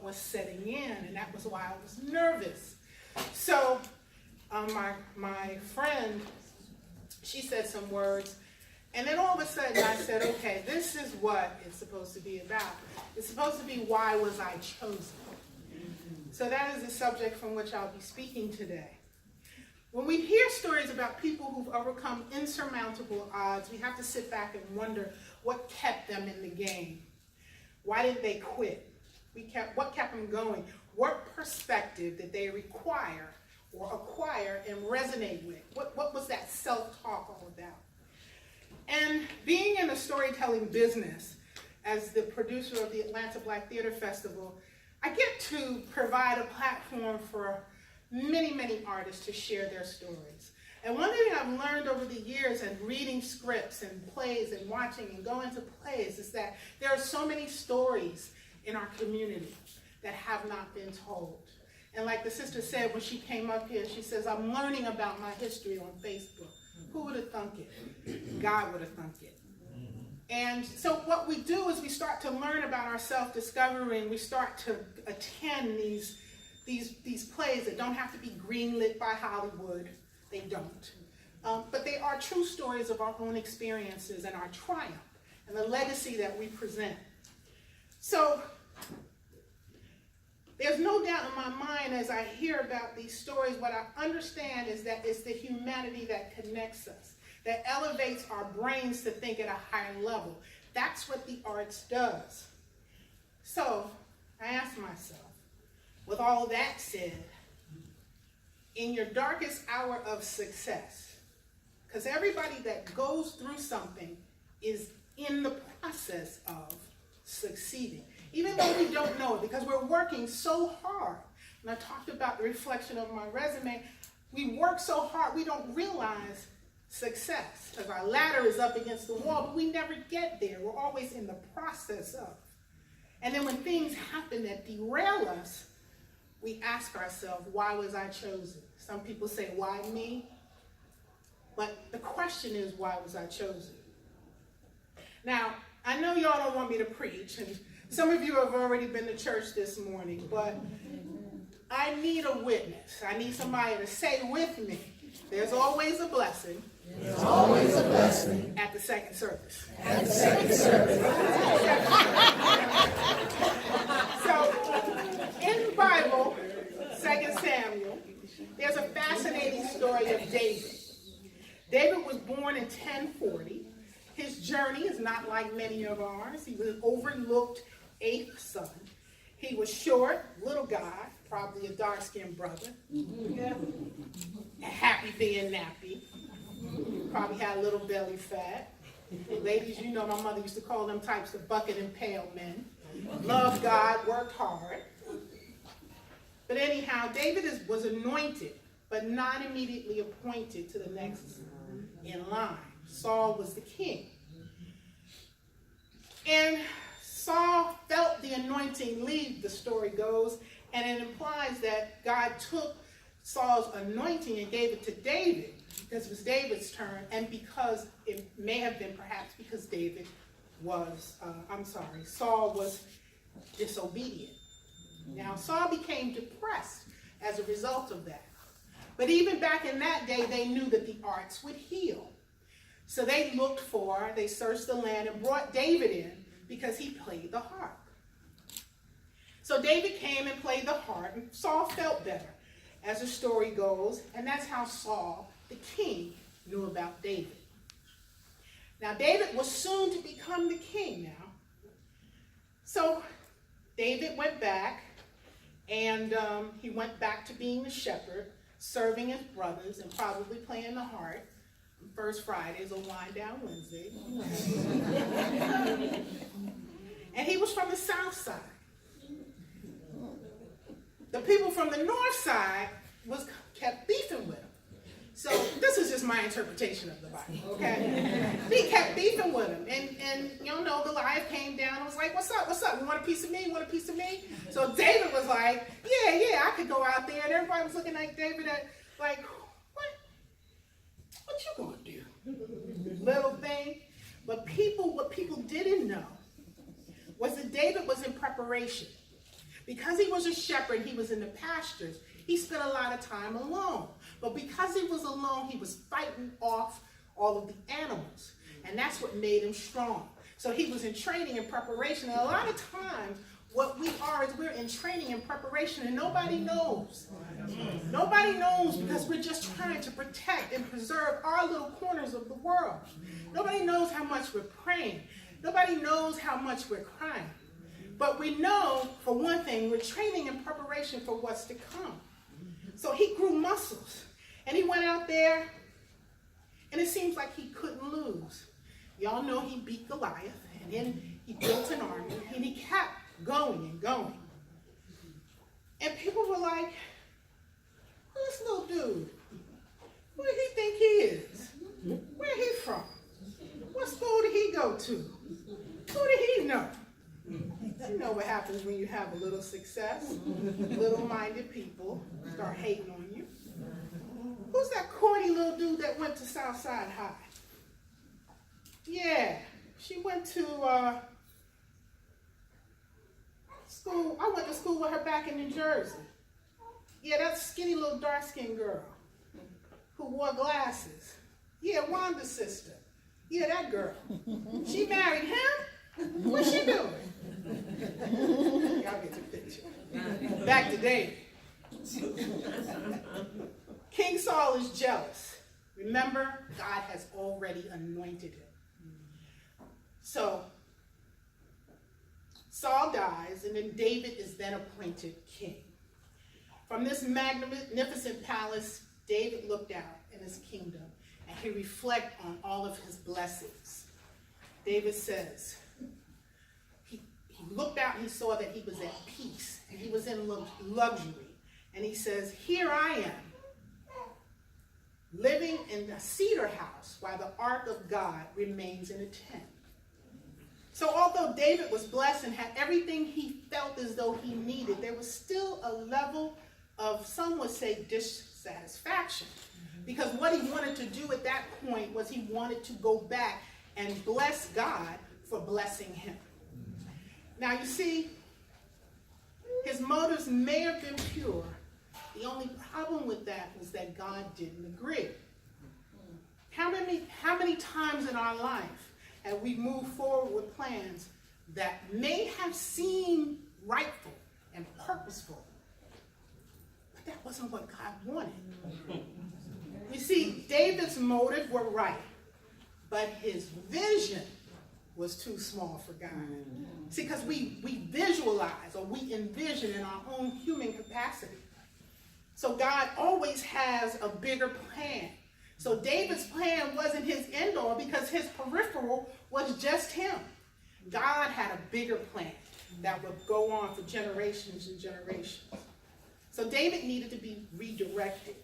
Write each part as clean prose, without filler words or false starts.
was setting in, and that was why I was nervous. So my friend, she said some words, and then all of a sudden I said, okay, this is what it's supposed to be about. It's supposed to be, why was I chosen? So that is the subject from which I'll be speaking today. When we hear stories about people who've overcome insurmountable odds, we have to sit back and wonder what kept them in the game. Why did they quit? What kept them going? What perspective did they require or acquire and resonate with? What was that self-talk all about? And being in the storytelling business, as the producer of the Atlanta Black Theater Festival, I get to provide a platform for many, many artists to share their stories. And one thing I've learned over the years and reading scripts and plays and watching and going to plays is that there are so many stories in our community that have not been told. And like the sister said when she came up here, she says, I'm learning about my history on Facebook. Who would have thunk it? God would have thunk it. And so what we do is we start to learn about our self-discovery, and we start to attend these plays that don't have to be greenlit by Hollywood. They don't. But they are true stories of our own experiences and our triumph and the legacy that we present. So there's no doubt in my mind as I hear about these stories, what I understand is that it's the humanity that connects us, that elevates our brains to think at a higher level. That's what the arts does. So I asked myself, with all of that said, in your darkest hour of success, because everybody that goes through something is in the process of succeeding, even though we don't know it, because we're working so hard. And I talked about the reflection of my resume. We work so hard, we don't realize success, because our ladder is up against the wall, but we never get there. We're always in the process of. And then when things happen that derail us, we ask ourselves, why was I chosen? Some people say, why me? But the question is, why was I chosen? Now, I know y'all don't want me to preach, and some of you have already been to church this morning, but I need a witness. I need somebody to say with me, there's always a blessing. There's always a blessing at the second service. At the second service. So, in the Bible, 2 Samuel, there's a fascinating story of David. David was born in 1040. His journey is not like many of ours. He was an overlooked 8th son. He was short, little guy, probably a dark-skinned brother. Happy being nappy. Probably had a little belly fat. Ladies, you know my mother used to call them types the bucket and pail men. Loved God, worked hard. But anyhow, David was anointed, but not immediately appointed to the next in line. Saul was the king. And Saul felt the anointing leave, the story goes, and it implies that God took Saul's anointing and gave it to David, because it was David's turn, and because it may have been perhaps because Saul was disobedient. Now, Saul became depressed as a result of that. But even back in that day, they knew that the arts would heal. So they searched the land and brought David in because he played the harp. So David came and played the harp, and Saul felt better, as the story goes, and that's how Saul, the king, knew about David. Now, David was soon to become the king now. So David went back, and he went back to being the shepherd, serving his brothers, and probably playing the harp. First Friday is a wind down Wednesday. And he was from the south side. The people from the north side kept beefing with him. So this is just my interpretation of the Bible, okay? He kept beefing with him. And you know, Goliath came down and was like, what's up? What's up? You want a piece of me? You want a piece of me? So David was like, yeah, I could go out there. And everybody was looking at David like, what you gonna do? Little thing. But what people didn't know was that David was in preparation. Because he was a shepherd, he was in the pastures, he spent a lot of time alone. But because he was alone, he was fighting off all of the animals. And that's what made him strong. So he was in training and preparation. And a lot of times, what we are is we're in training and preparation, and nobody knows. Nobody knows because we're just trying to protect and preserve our little corners of the world. Nobody knows how much we're praying. Nobody knows how much we're crying. But we know, for one thing, we're training in preparation for what's to come. So he grew muscles, and he went out there, and it seems like he couldn't lose. Y'all know he beat Goliath, and then he built an army, and he kept going and going. And people were like, this little dude, who did he think he is? Where he from? What school did he go to? Who did he know? You know what happens when you have a little success. Little-minded people start hating on you. Who's that corny little dude that went to Southside High? Yeah, she went to school. I went to school with her back in New Jersey. Yeah, that skinny little dark-skinned girl who wore glasses. Yeah, Wanda's sister. Yeah, that girl. She married him? What's she doing? Y'all get the picture. Back to David. King Saul is jealous. Remember, God has already anointed him. So, Saul dies, and then David is then appointed king. From this magnificent palace, David looked out in his kingdom, and he reflected on all of his blessings. David says, he looked out and he saw that he was at peace, and he was in luxury. And he says, here I am, living in a cedar house while the ark of God remains in a tent. So although David was blessed and had everything he felt as though he needed, there was still a level of, some would say, dissatisfaction. Because what he wanted to do at that point was he wanted to go back and bless God for blessing him. Now you see, his motives may have been pure. The only problem with that was that God didn't agree. How many times in our life have we moved forward with plans that may have seemed rightful and purposeful, but that wasn't what God wanted? You see, David's motives were right, but his vision was too small for God. See, because we visualize or we envision in our own human capacity. So God always has a bigger plan. So David's plan wasn't his end all because his peripheral was just him. God had a bigger plan that would go on for generations and generations. So David needed to be redirected.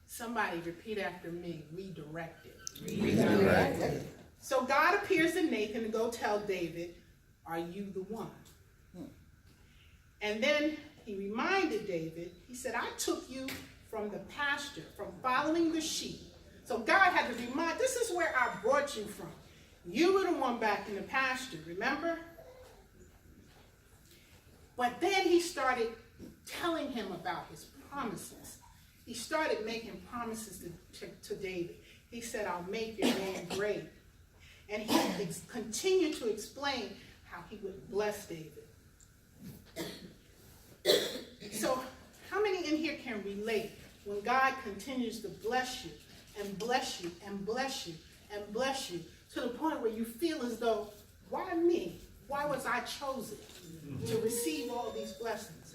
Somebody repeat after me, redirected. Redirected. So God appears to Nathan to go tell David, are you the one? And then he reminded David, he said, I took you from the pasture, from following the sheep. So God had to remind, this is where I brought you from. You were the one back in the pasture, remember? But then he started telling him about his promises. He started making promises to David. He said, I'll make your name great. And he continued to explain how he would bless David. So, how many in here can relate when God continues to bless you and bless you and bless you and bless you to the point where you feel as though, why me? Why was I chosen to receive all these blessings?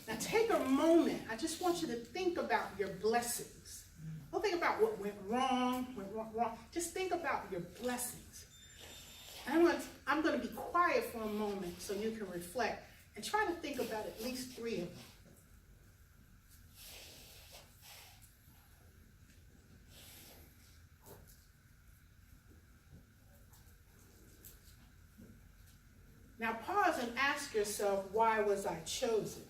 Now take a moment. I just want you to think about your blessings. Don't think about what went wrong. Just think about your blessings. And I'm going to be quiet for a moment so you can reflect and try to think about at least 3 of them. Now pause and ask yourself, why was I chosen?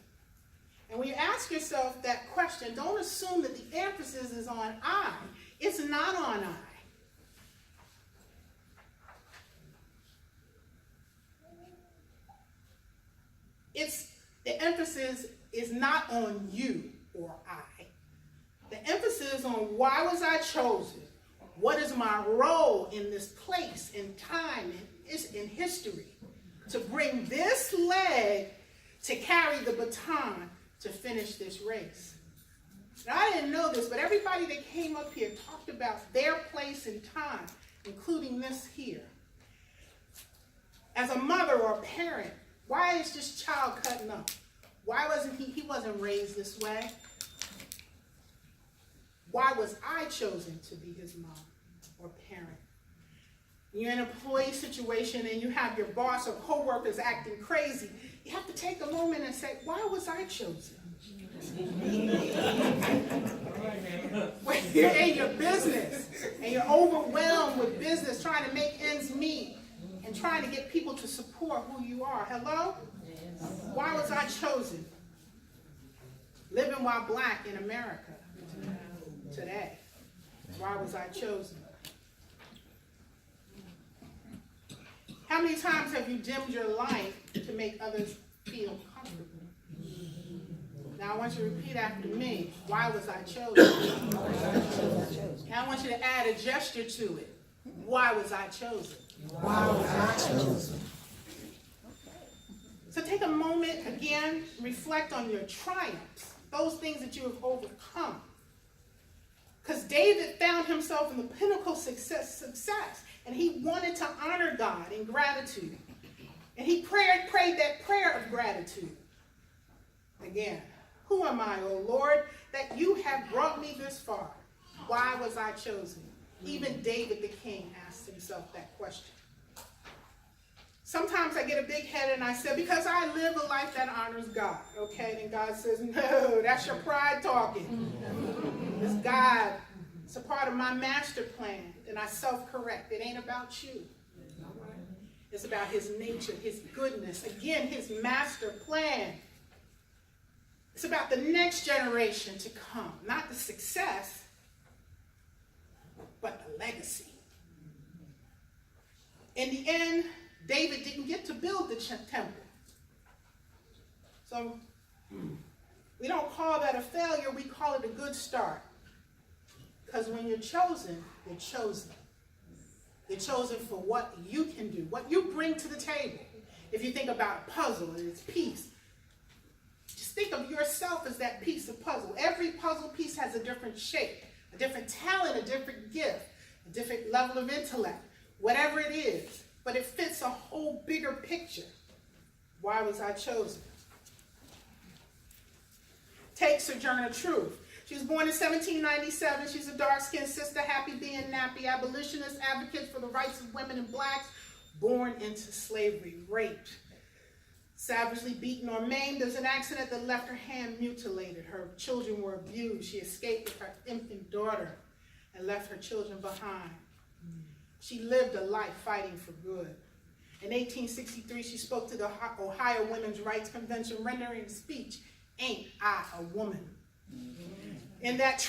And when you ask yourself that question, don't assume that the emphasis is on I. It's not on I. the emphasis is not on you or I. The emphasis is on why was I chosen? What is my role in this place, in time, in history, to bring this leg to carry the baton to finish this race? Now, I didn't know this, but everybody that came up here talked about their place in time, including this here. As a mother or a parent, why is this child cutting up? Why wasn't he wasn't raised this way? Why was I chosen to be his mom or parent? You're in an employee situation and you have your boss or coworkers acting crazy. You have to take a moment and say, why was I chosen? When you're in your business and you're overwhelmed with business, trying to make ends meet and trying to get people to support who you are. Hello? Why was I chosen? Living while black in America today. Why was I chosen? How many times have you dimmed your light to make others feel comfortable? Now I want you to repeat after me. Why was I chosen? And I want you to add a gesture to it. Why was I chosen? Why was I chosen? So take a moment again, reflect on your triumphs, those things that you have overcome. Because David found himself in the pinnacle of success, and he wanted to honor God in gratitude. And he prayed that prayer of gratitude. Again, who am I, O Lord, that you have brought me this far? Why was I chosen? Even David the king asked himself that question. Sometimes I get a big head and I say, because I live a life that honors God. Okay, and God says, no, that's your pride talking. It's God. It's a part of my master plan. And I self-correct. It ain't about you. It's about his nature, his goodness. Again, his master plan. It's about the next generation to come. Not the success, but the legacy. In the end, David didn't get to build the temple. So we don't call that a failure. We call it a good start. Because when you're chosen, you're chosen. You're chosen for what you can do, what you bring to the table. If you think about a puzzle and its piece, just think of yourself as that piece of puzzle. Every puzzle piece has a different shape, a different talent, a different gift, a different level of intellect, whatever it is. But it fits a whole bigger picture. Why was I chosen? Take Sojourner Truth. She was born in 1797. She's a dark-skinned sister, happy being nappy, abolitionist, advocate for the rights of women and blacks, born into slavery, raped, savagely beaten or maimed. There's an accident that left her hand mutilated. Her children were abused. She escaped with her infant daughter and left her children behind. She lived a life fighting for good. In 1863, she spoke to the Ohio Women's Rights Convention, rendering a speech, "Ain't I a Woman?" In that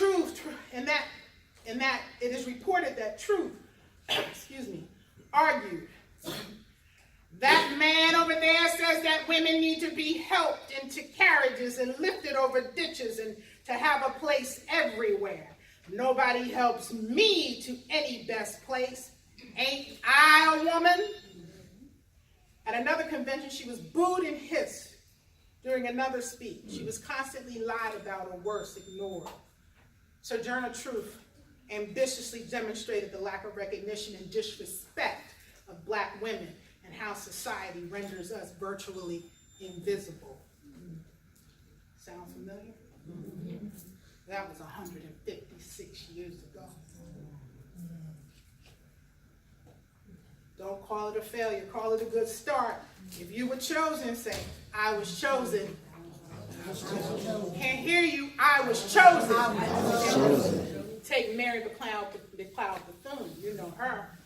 it is reported that Truth, argued, that man over there says that women need to be helped into carriages and lifted over ditches and to have a place everywhere. Nobody helps me to any best place. Ain't I a woman? At another convention, she was booed and hissed during another speech. She was constantly lied about or worse, ignored. Sojourner Truth ambitiously demonstrated the lack of recognition and disrespect of black women and how society renders us virtually invisible. Sound familiar? That was 156 years ago. Don't call it a failure, call it a good start. If you were chosen, say, I was chosen. Can't hear you, I was chosen. Take Mary McLeod Bethune, you know her.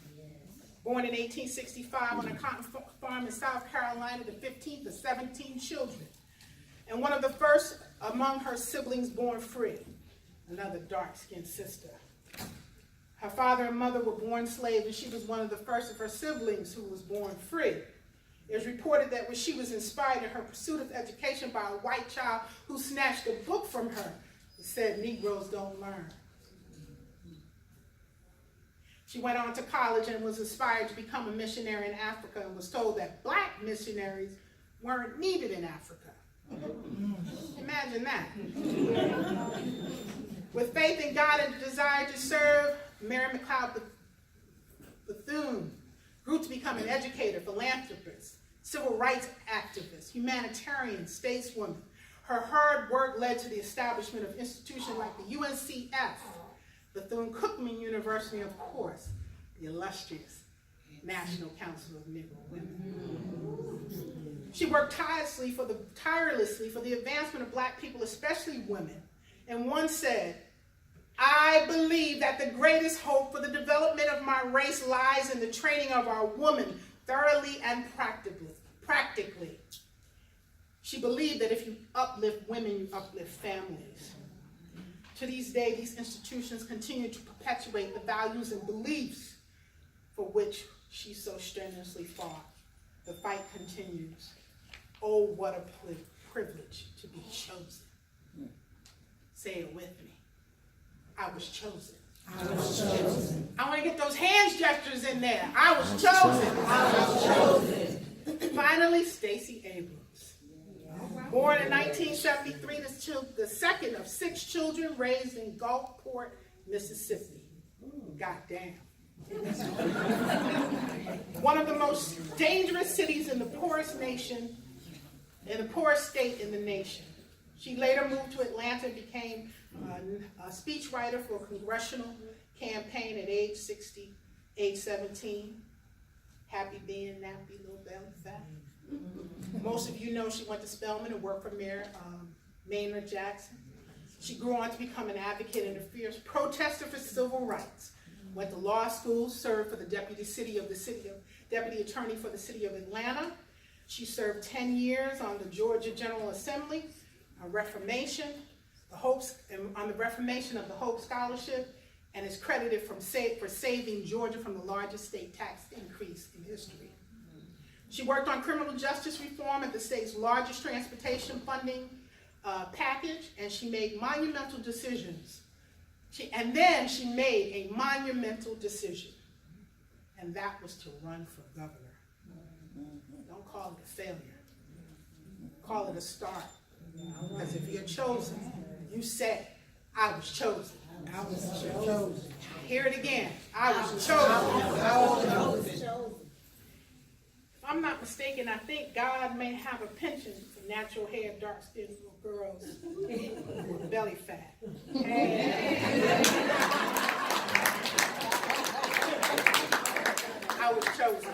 Born in 1865 on a cotton farm in South Carolina, the 15th of 17 children. And one of the first among her siblings born free, another dark-skinned sister. Her father and mother were born slaves, and she was one of the first of her siblings who was born free. It was reported that when she was inspired in her pursuit of education by a white child who snatched a book from her, it said, "Negroes don't learn." She went on to college and was inspired to become a missionary in Africa and was told that black missionaries weren't needed in Africa. Imagine that. With faith in God and the desire to serve, Mary McLeod Bethune grew to become an educator, philanthropist, civil rights activist, humanitarian, stateswoman. Her hard work led to the establishment of institutions like the UNCF, Bethune-Cookman University, and of course, the illustrious National Council of Negro Women. She worked tirelessly for the advancement of black people, especially women. And once said, "I believe that the greatest hope for the development of my race lies in the training of our women thoroughly and practically." She believed that if you uplift women, you uplift families. To this day, these institutions continue to perpetuate the values and beliefs for which she so strenuously fought. The fight continues. Oh, what a privilege to be chosen. Say it with me. I was chosen. I was chosen. I want to get those hands gestures in there. I was chosen. I was chosen. Finally, Stacey Abrams. Born in 1973, the second of 6 children raised in Gulfport, Mississippi. Goddamn. One of the most dangerous cities in the poorest state in the nation. She later moved to Atlanta and became a speechwriter for a congressional campaign at age 17. Happy being nappy, little belly fat. Most of you know she went to Spelman and worked for Mayor Maynard Jackson. She grew on to become an advocate and a fierce protester for civil rights. Went to law school, served for the deputy attorney for the city of Atlanta. She served 10 years on the Georgia General Assembly, on the reformation of the Hope Scholarship, and is credited for saving Georgia from the largest state tax increase in history. She worked on criminal justice reform at the state's largest transportation funding package, and she made monumental decisions. Then she made a monumental decision, and that was to run for governor. Don't call it a failure. Call it a start. Because if you're chosen, you say, "I was chosen." I was chosen. Hear it again. I was chosen. If I'm not mistaken, I think God may have a penchant for natural hair, dark-skinned little girls with belly fat. I was chosen.